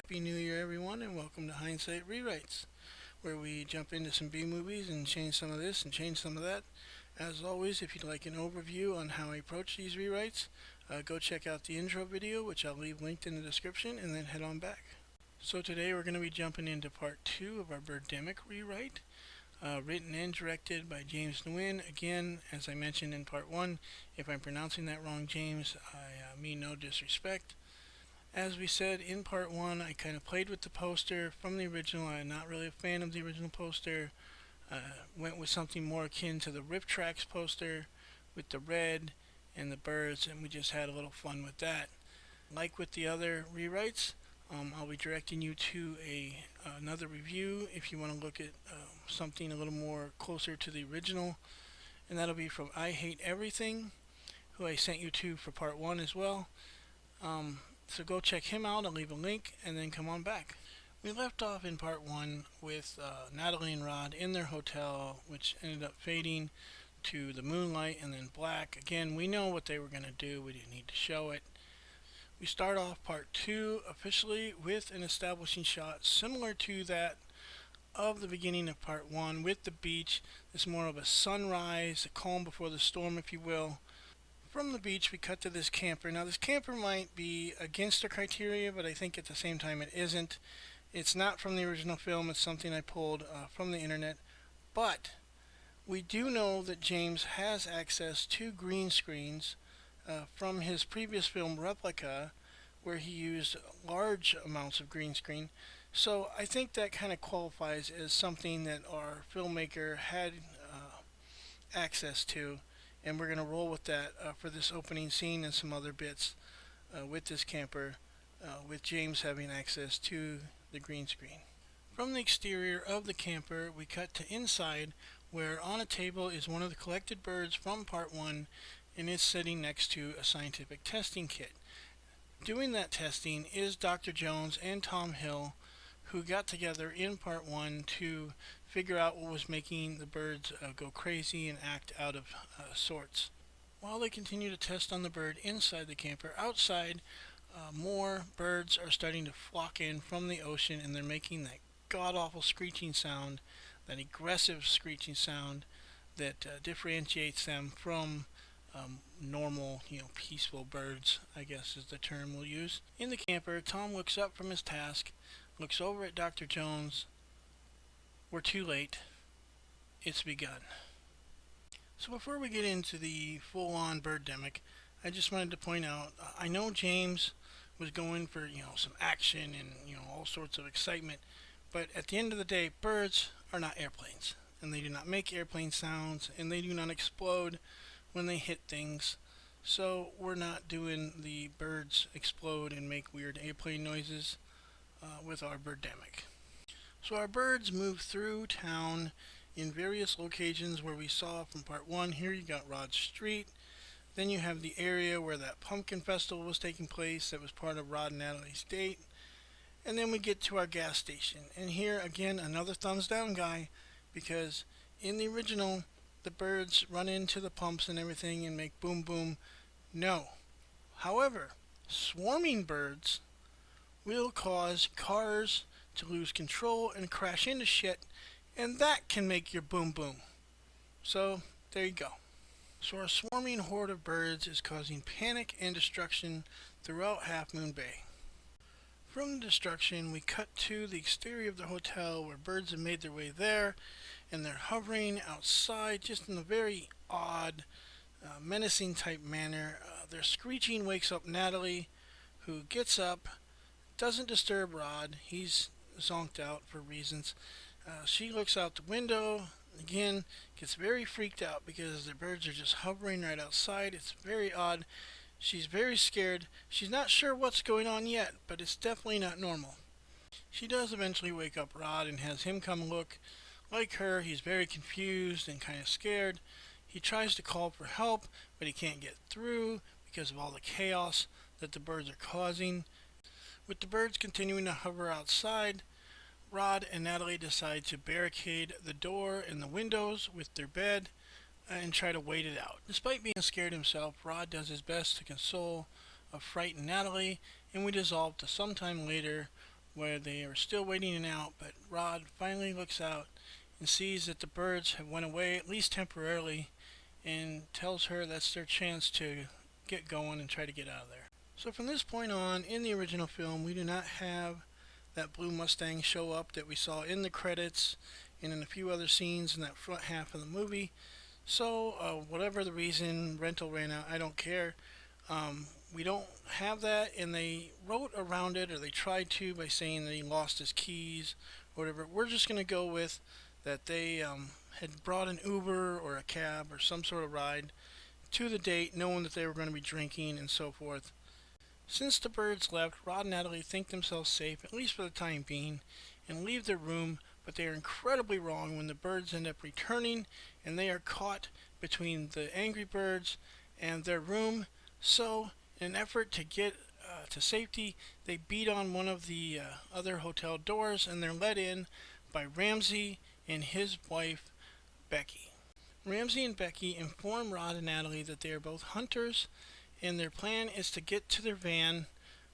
Happy New Year, everyone, and welcome to Hindsight Rewrites, where we jump into some B movies and change some of this and change some of that. As always, if you'd like an overview on how I approach these rewrites, go check out the intro video, which I'll leave linked in the description, and then head on back. So today we're going to be jumping into part 2 of our Birdemic rewrite, written and directed by James Nguyen. Again, as I mentioned in part 1, if I'm pronouncing that wrong, James, I mean no disrespect. As we said in part 1, I kind of played with the poster from the original. I'm not really a fan of the original poster. Went with something more akin to the Rip Tracks poster with the red and the birds, and we just had a little fun with that. Like with the other rewrites, I'll be directing you to another review if you want to look at something a little more closer to the original, and that'll be from I Hate Everything, who I sent you to for part 1 as well. So go check him out. I'll leave a link and then come on back. We left off in part 1 with Natalie and Rod in their hotel, which ended up fading to the moonlight and then black. Again, we know what they were going to do. We didn't need to show it. We start off part 2 officially with an establishing shot similar to that of the beginning of part 1 with the beach. It's more of a sunrise, a calm before the storm, if you will. From the beach, we cut to this camper. Now, this camper might be against the criteria, but I think at the same time it isn't. It's not from the original film. It's something I pulled from the internet. But we do know that James has access to green screens from his previous film, Replica, where he used large amounts of green screen. So I think that kind of qualifies as something that our filmmaker had access to, and we're going to roll with that for this opening scene and some other bits with this camper, with James having access to the green screen. From the exterior of the camper, we cut to inside, where on a table is one of the collected birds from part 1, and it's sitting next to a scientific testing kit. Doing that testing is Dr. Jones and Tom Hill, who got together in part 1 to figure out what was making the birds go crazy and act out of sorts. While they continue to test on the bird inside the camper, outside more birds are starting to flock in from the ocean, and they're making that god-awful screeching sound, that aggressive screeching sound that differentiates them from normal, peaceful birds, I guess is the term we'll use. In the camper, Tom looks up from his task, looks over at Dr. Jones. We're too late. It's begun. So before we get into the full-on Birdemic, I just wanted to point out, I know James was going for, some action and, all sorts of excitement, but at the end of the day, birds are not airplanes, and they do not make airplane sounds, and they do not explode when they hit things. So we're not doing the birds explode and make weird airplane noises with our Birdemic. So our birds move through town in various locations where we saw from part 1. Here you got Rod Street. Then you have the area where that pumpkin festival was taking place that was part of Rod and Natalie's date. And then we get to our gas station. And here again, another thumbs down guy, because in the original, the birds run into the pumps and everything and make boom boom. No. However, swarming birds will cause cars to lose control and crash into shit, and that can make your boom boom. So there you go. So our swarming horde of birds is causing panic and destruction throughout Half Moon Bay. From the destruction, we cut to the exterior of the hotel, where birds have made their way there, and they're hovering outside just in a very odd, menacing type manner. Their screeching wakes up Natalie, who gets up, doesn't disturb Rod. He's zonked out for reasons. She looks out the window, again, gets very freaked out because the birds are just hovering right outside. It's very odd. She's very scared. She's not sure what's going on yet, but it's definitely not normal. She does eventually wake up Rod and has him come look. Like her, he's very confused and kind of scared. He tries to call for help, but he can't get through because of all the chaos that the birds are causing. With the birds continuing to hover outside, Rod and Natalie decide to barricade the door and the windows with their bed and try to wait it out. Despite being scared himself, Rod does his best to console a frightened Natalie, and we dissolve to sometime later where they are still waiting it out, but Rod finally looks out and sees that the birds have went away, at least temporarily, and tells her that's their chance to get going and try to get out of there. So from this point on, in the original film, we do not have that blue Mustang show up that we saw in the credits and in a few other scenes in that front half of the movie. So, whatever the reason, rental ran out, I don't care. We don't have that, and they wrote around it, or they tried to, by saying that he lost his keys, or whatever. We're just going to go with that they had brought an Uber or a cab or some sort of ride to the date, knowing that they were going to be drinking and so forth. Since the birds left, Rod and Natalie think themselves safe, at least for the time being, and leave their room, but they are incredibly wrong when the birds end up returning and they are caught between the angry birds and their room. So, in an effort to get to safety, they beat on one of the other hotel doors and they're let in by Ramsey and his wife, Becky. Ramsey and Becky inform Rod and Natalie that they are both hunters and their plan is to get to their van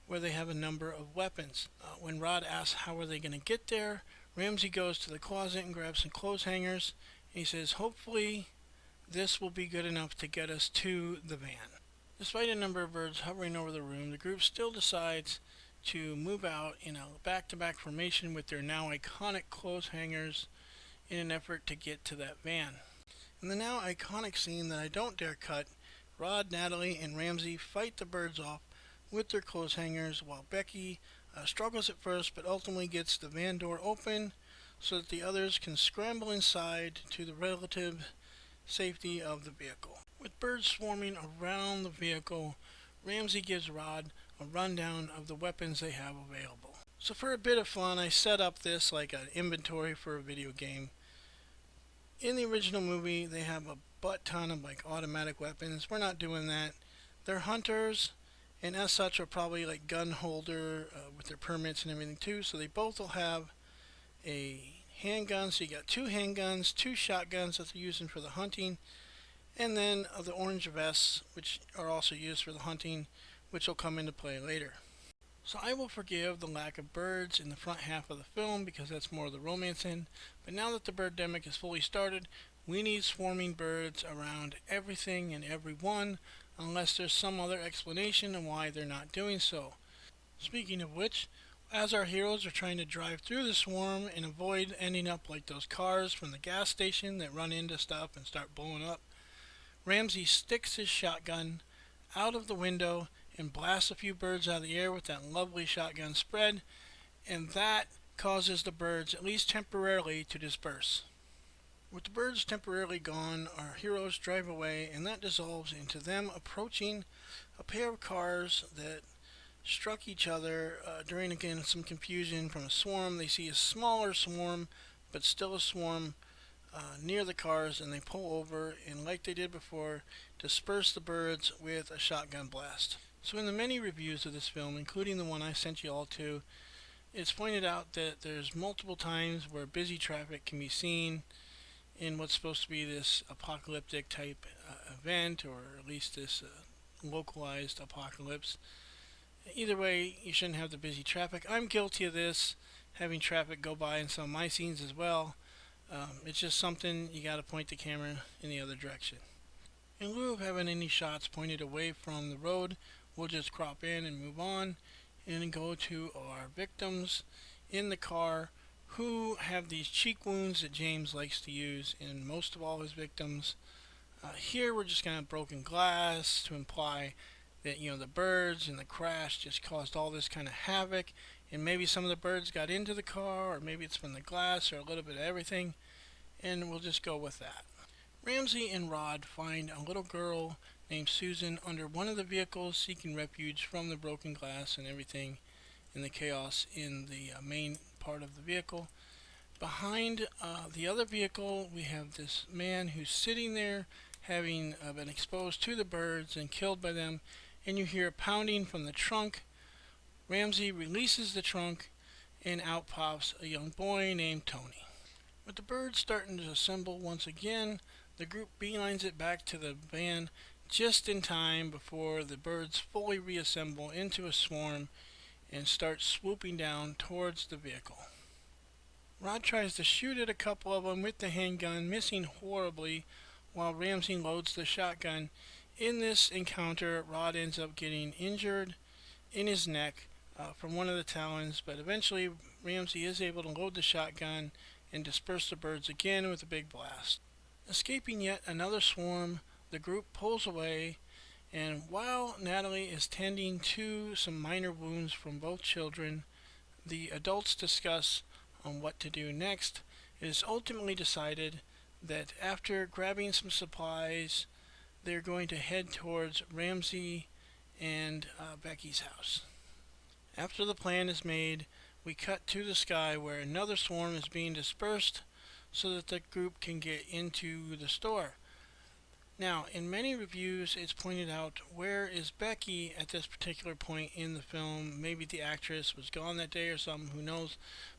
where they have a number of weapons. When Rod asks how are they going to get there, Ramsey goes to the closet and grabs some clothes hangers. And he says, hopefully this will be good enough to get us to the van. Despite a number of birds hovering over the room, the group still decides to move out in a back-to-back formation with their now iconic clothes hangers in an effort to get to that van. In the now iconic scene that I don't dare cut, Rod, Natalie, and Ramsey fight the birds off with their clothes hangers while Becky struggles at first but ultimately gets the van door open so that the others can scramble inside to the relative safety of the vehicle. With birds swarming around the vehicle, Ramsey gives Rod a rundown of the weapons they have available. So for a bit of fun, I set up this like an inventory for a video game. In the original movie, they have a butt ton of like automatic weapons. We're not doing that. They're hunters, and as such are probably like gun holder with their permits and everything too. So they both will have a handgun. So you got two handguns, two shotguns that they're using for the hunting, and then the orange vests, which are also used for the hunting, which will come into play later. So I will forgive the lack of birds in the front half of the film because that's more of the romance end. But now that the Birdemic is fully started, we need swarming birds around everything and everyone, unless there's some other explanation on why they're not doing so. Speaking of which, as our heroes are trying to drive through the swarm and avoid ending up like those cars from the gas station that run into stuff and start blowing up, Ramsey sticks his shotgun out of the window and blasts a few birds out of the air with that lovely shotgun spread, and that causes the birds, at least temporarily, to disperse. With the birds temporarily gone, our heroes drive away, and that dissolves into them approaching a pair of cars that struck each other during, again, some confusion from a swarm. They see a smaller swarm, but still a swarm near the cars, and they pull over, and like they did before, disperse the birds with a shotgun blast. So in the many reviews of this film, including the one I sent you all to, it's pointed out that there's multiple times where busy traffic can be seen in what's supposed to be this apocalyptic type event, or at least this localized apocalypse. Either way, you shouldn't have the busy traffic. I'm guilty of this, having traffic go by in some of my scenes as well. It's just something you got to point the camera in the other direction. In lieu of having any shots pointed away from the road, we'll just crop in and move on and go to our victims in the car who have these cheek wounds that James likes to use in most of all his victims. Here we're just going to have broken glass to imply that, you know, the birds and the crash just caused all this kind of havoc, and maybe some of the birds got into the car, or maybe it's from the glass, or a little bit of everything, and we'll just go with that. Ramsey and Rod find a little girl named Susan under one of the vehicles seeking refuge from the broken glass and everything in the chaos in the main part of the vehicle. Behind the other vehicle, we have this man who's sitting there having been exposed to the birds and killed by them, and you hear pounding from the trunk. Ramsey releases the trunk, and out pops a young boy named Tony. With the birds starting to assemble once again, the group beelines it back to the van just in time before the birds fully reassemble into a swarm, and starts swooping down towards the vehicle. Rod tries to shoot at a couple of them with the handgun, missing horribly, while Ramsey loads the shotgun. In this encounter, Rod ends up getting injured in his neck from one of the talons, but eventually Ramsey is able to load the shotgun and disperse the birds again with a big blast. Escaping yet another swarm, the group pulls away, and while Natalie is tending to some minor wounds from both children, the adults discuss on what to do next. It is ultimately decided that after grabbing some supplies, they're going to head towards Ramsey and Becky's house. After the plan is made, we cut to the sky where another swarm is being dispersed so that the group can get into the store. Now, in many reviews, it's pointed out, where is Becky at this particular point in the film? Maybe the actress was gone that day or something, who knows?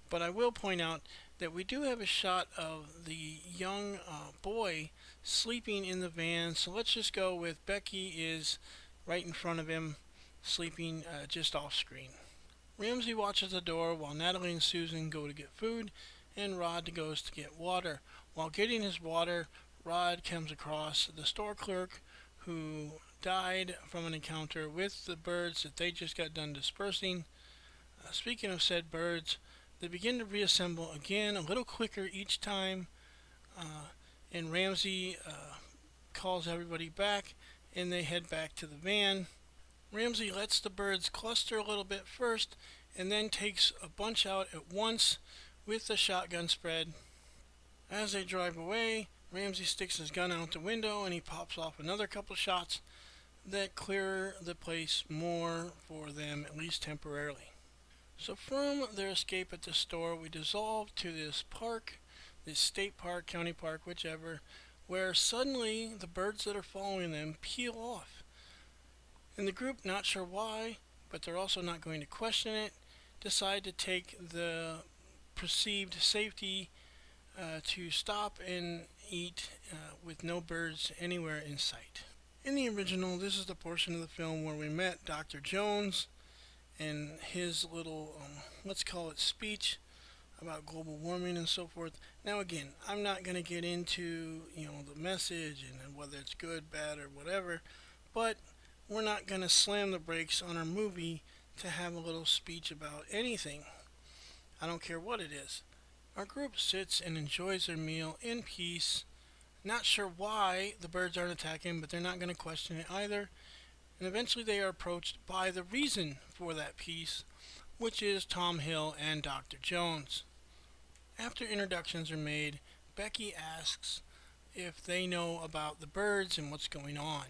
But I will point out that we do have a shot of the young boy sleeping in the van. So let's just go with Becky is right in front of him, sleeping just off screen. Ramsey watches the door while Natalie and Susan go to get food, and Rod goes to get water. While getting his water, Rod comes across the store clerk who died from an encounter with the birds that they just got done dispersing. Speaking of said birds, they begin to reassemble again a little quicker each time, and Ramsey calls everybody back, and they head back to the van. Ramsey lets the birds cluster a little bit first, and then takes a bunch out at once with the shotgun spread. As they drive away, Ramsey sticks his gun out the window and he pops off another couple shots that clear the place more for them, at least temporarily. So from their escape at the store, we dissolve to this park, this state park, county park, whichever, where suddenly the birds that are following them peel off. And the group, not sure why, but they're also not going to question it, decide to take the perceived safety to stop and eat with no birds anywhere in sight. In the original, this is the portion of the film where we met Dr. Jones and his little, let's call it speech about global warming and so forth. Now again, I'm not going to get into, the message and whether it's good, bad, or whatever, but we're not going to slam the brakes on our movie to have a little speech about anything. I don't care what it is. Our group sits and enjoys their meal in peace, not sure why the birds aren't attacking, but they're not going to question it either. And eventually they are approached by the reason for that peace, which is Tom Hill and Dr. Jones. After introductions are made, Becky asks if they know about the birds and what's going on.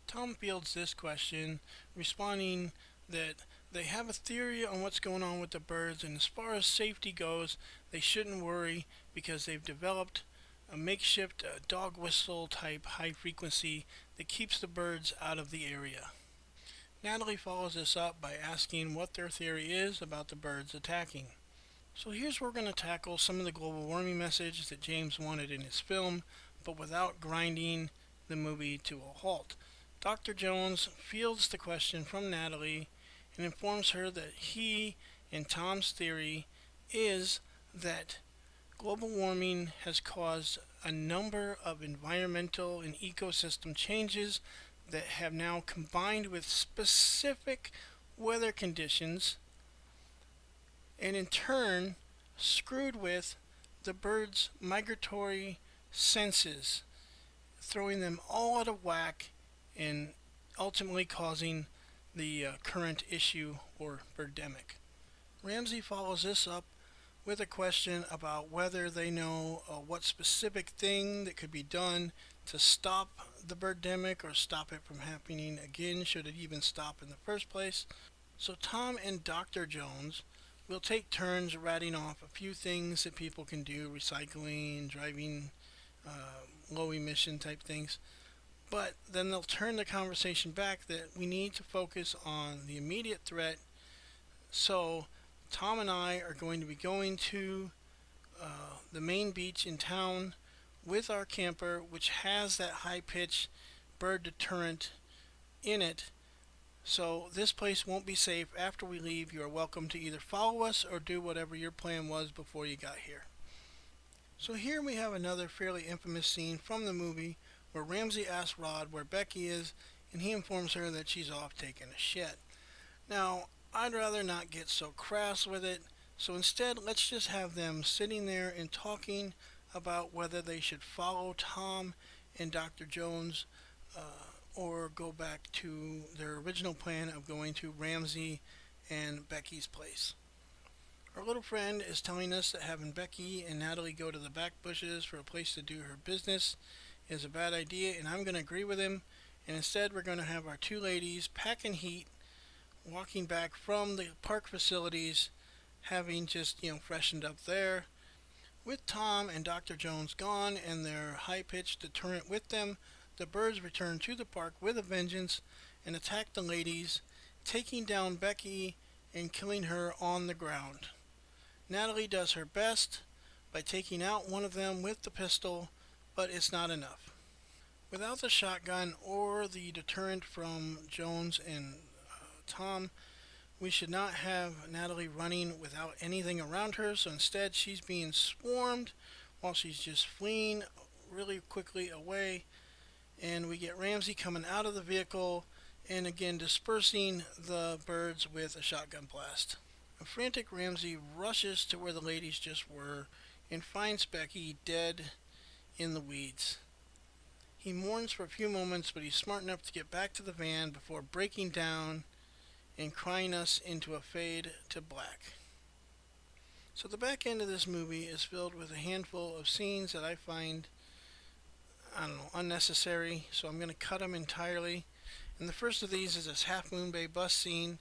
Tom fields this question, responding that they have a theory on what's going on with the birds, and as far as safety goes, they shouldn't worry because they've developed a makeshift dog whistle type high frequency that keeps the birds out of the area. Natalie follows this up by asking what their theory is about the birds attacking. So here's where we're going to tackle some of the global warming message that James wanted in his film, but without grinding the movie to a halt. Dr. Jones fields the question from Natalie and informs her that he and Tom's theory is that global warming has caused a number of environmental and ecosystem changes that have now combined with specific weather conditions and in turn screwed with the birds' migratory senses, throwing them all out of whack and ultimately causing the current issue or Birdemic. Ramsey follows this up with a question about whether they know what specific thing that could be done to stop the Birdemic or stop it from happening again, should it even stop in the first place. So Tom and Dr. Jones will take turns ratting off a few things that people can do, recycling, driving, low emission type things. But then they'll turn the conversation back that we need to focus on the immediate threat. So Tom and I are going to be going to the main beach in town with our camper, which has that high-pitched bird deterrent in it. So this place won't be safe after we leave. You are welcome to either follow us or do whatever your plan was before you got here. So here we have another fairly infamous scene from the movie where Ramsey asks Rod where Becky is, and he informs her that she's off taking a shit. Now, I'd rather not get so crass with it, so instead let's just have them sitting there and talking about whether they should follow Tom and Dr. Jones uh, or go back to their original plan of going to Ramsey and Becky's place. Our little friend is telling us that having Becky and Natalie go to the back bushes for a place to do her business is a bad idea, and I'm going to agree with him. And instead, we're going to have our two ladies packing heat, walking back from the park facilities, having just, freshened up there. With Tom and Dr. Jones gone and their high pitched deterrent with them, the birds return to the park with a vengeance and attack the ladies, taking down Becky and killing her on the ground. Natalie does her best by taking out one of them with the pistol, but it's not enough. Without the shotgun or the deterrent from Jones and Tom, we should not have Natalie running without anything around her, so instead she's being swarmed while she's just fleeing really quickly away. And we get Ramsey coming out of the vehicle and again dispersing the birds with a shotgun blast. A frantic Ramsey rushes to where the ladies just were and finds Becky dead in the weeds. He mourns for a few moments, but he's smart enough to get back to the van before breaking down and crying us into a fade to black. So the back end of this movie is filled with a handful of scenes that I find, unnecessary, so I'm going to cut them entirely. And the first of these is this Half Moon Bay bus scene,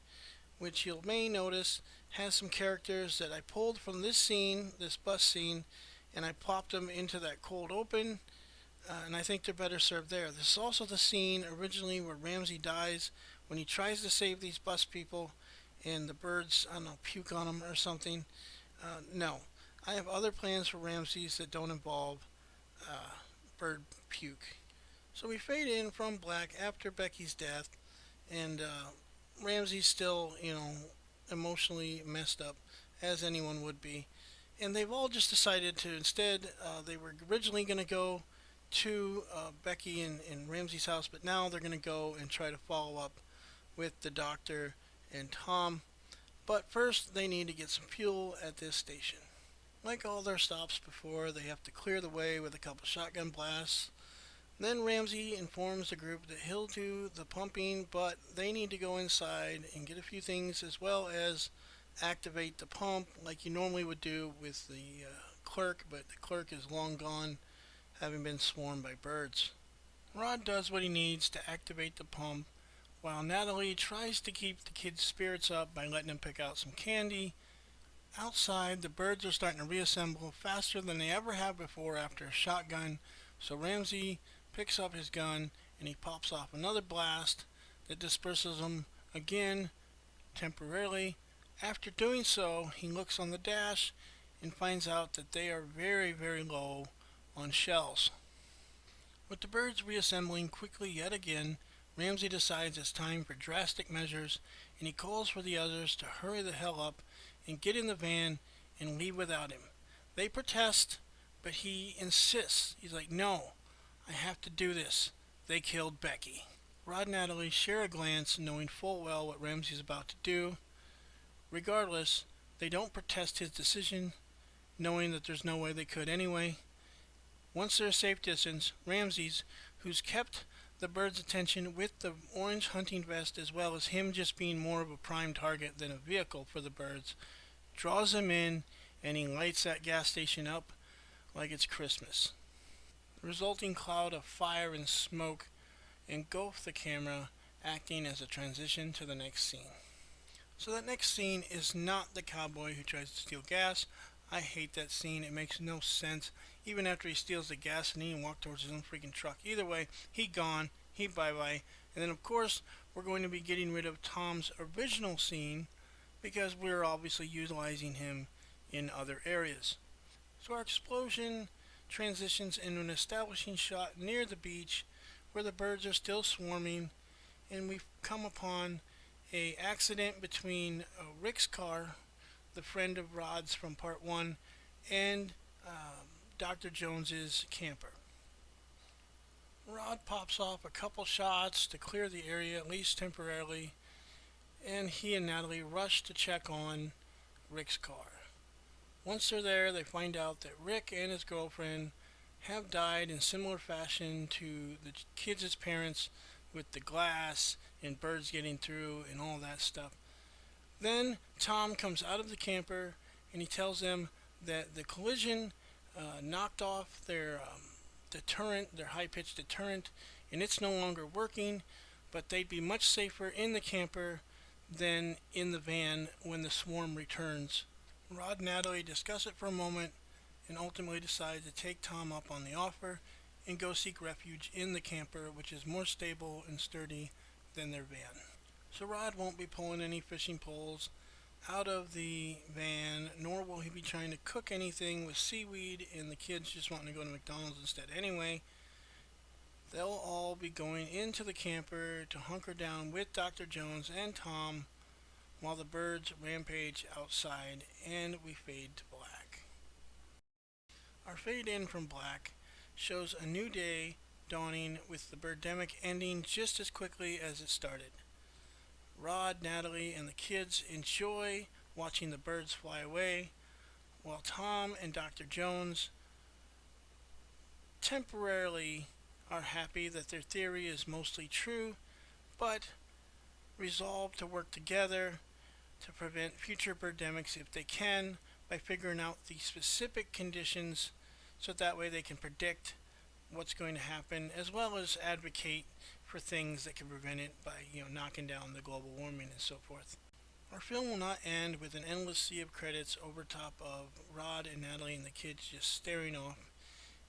which you may notice has some characters that I pulled from this scene, this bus scene, and I plopped them into that cold open, and I think they're better served there. This is also the scene originally where Ramsey dies when he tries to save these bus people, and the birds, puke on him or something. No, I have other plans for Ramses that don't involve bird puke. So we fade in from black after Becky's death, and Ramsey's still, emotionally messed up, as anyone would be. And they've all just decided to instead, they were originally going to go to Becky and Ramsey's house, but now they're going to go and try to follow up with the doctor and Tom. But first, they need to get some fuel at this station. Like all their stops before, they have to clear the way with a couple shotgun blasts. Then Ramsey informs the group that he'll do the pumping, but they need to go inside and get a few things as well as activate the pump like you normally would do with the clerk, but the clerk is long gone, having been swarmed by birds. Rod does what he needs to activate the pump, while Natalie tries to keep the kids' spirits up by letting them pick out some candy. Outside, the birds are starting to reassemble faster than they ever have before after a shotgun, so Ramsey picks up his gun and he pops off another blast that disperses them again temporarily. After doing so, he looks on the dash and finds out that they are very, very low on shells. With the birds reassembling quickly yet again, Ramsey decides it's time for drastic measures, and he calls for the others to hurry the hell up and get in the van and leave without him. They protest, but he insists. He's like, no, I have to do this. They killed Becky. Rod and Natalie share a glance, knowing full well what Ramsey's about to do. Regardless, they don't protest his decision, knowing that there's no way they could anyway. Once they're a safe distance, Ramsey's, who's kept the bird's attention with the orange hunting vest as well as him just being more of a prime target than a vehicle for the birds, draws them in and he lights that gas station up like it's Christmas. The resulting cloud of fire and smoke engulfs the camera, acting as a transition to the next scene. So that next scene is not the cowboy who tries to steal gas. I hate that scene. It makes no sense. Even after he steals the gasoline and walks towards his own freaking truck. Either way, he gone. He bye-bye. And then, of course, we're going to be getting rid of Tom's original scene because we're obviously utilizing him in other areas. So our explosion transitions into an establishing shot near the beach where the birds are still swarming, and we come upon a accident between Rick's car, the friend of Rod's from part one, and Dr. Jones's camper. Rod pops off a couple shots to clear the area, at least temporarily, and he and Natalie rush to check on Rick's car. Once they're there, they find out that Rick and his girlfriend have died in similar fashion to the kids' parents, with the glass and birds getting through and all that stuff. Then Tom comes out of the camper and he tells them that the collision knocked off their deterrent, their high-pitched deterrent, and it's no longer working, but they'd be much safer in the camper than in the van when the swarm returns. Rod and Natalie discuss it for a moment and ultimately decide to take Tom up on the offer and go seek refuge in the camper, which is more stable and sturdy than their van. So Rod won't be pulling any fishing poles out of the van, nor will he be trying to cook anything with seaweed and the kids just wanting to go to McDonald's instead anyway. They'll all be going into the camper to hunker down with Dr. Jones and Tom while the birds rampage outside, and we fade to black. Our fade in from black shows a new day dawning, with the Birdemic ending just as quickly as it started. Rod, Natalie, and the kids enjoy watching the birds fly away, while Tom and Dr. Jones temporarily are happy that their theory is mostly true, but resolve to work together to prevent future birdemics if they can, by figuring out the specific conditions so that way they can predict what's going to happen, as well as advocate for things that can prevent it by knocking down the global warming and so forth. Our film will not end with an endless sea of credits over top of Rod and Natalie and the kids just staring off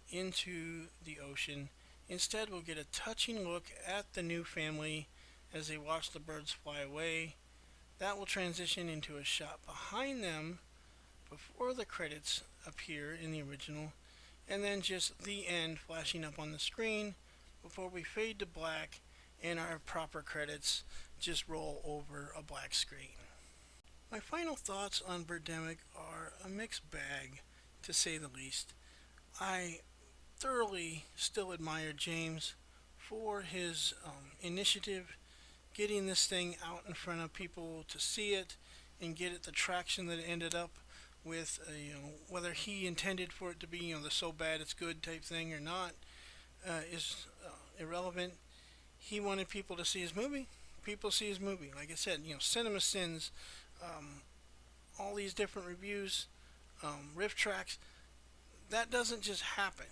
into the ocean. Instead, we'll get a touching look at the new family as they watch the birds fly away. That will transition into a shot behind them before the credits appear in the original, and then just the end flashing up on the screen before we fade to black and our proper credits just roll over a black screen. My final thoughts on Birdemic are a mixed bag, to say the least. I thoroughly still admire James for his initiative, getting this thing out in front of people to see it and get it the traction that it ended up with. Whether he intended for it to be the so bad it's good type thing or not is irrelevant. He wanted people to see his movie. People see his movie. Like I said, Cinema Sins, all these different reviews, riff tracks. That doesn't just happen.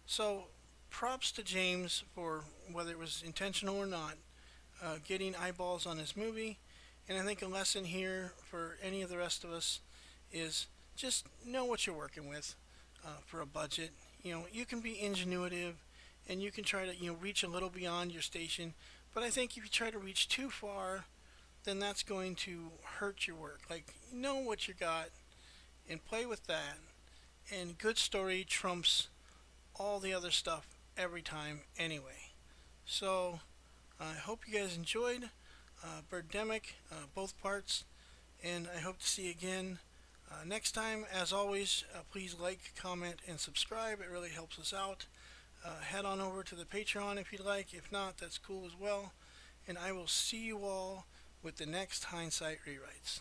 So props to James for, whether it was intentional or not, getting eyeballs on his movie. And I think a lesson here for any of the rest of us is just know what you're working with for a budget. You can be ingenuitive and you can try to reach a little beyond your station, but I think if you try to reach too far, then that's going to hurt your work. Like, know what you got and play with that, and good story trumps all the other stuff every time anyway. So I hope you guys enjoyed Birdemic, both parts, and I hope to see you again next time. As always, please like, comment, and subscribe. It really helps us out. Head on over to the Patreon if you'd like. If not, that's cool as well. And I will see you all with the next Hindsight Rewrites.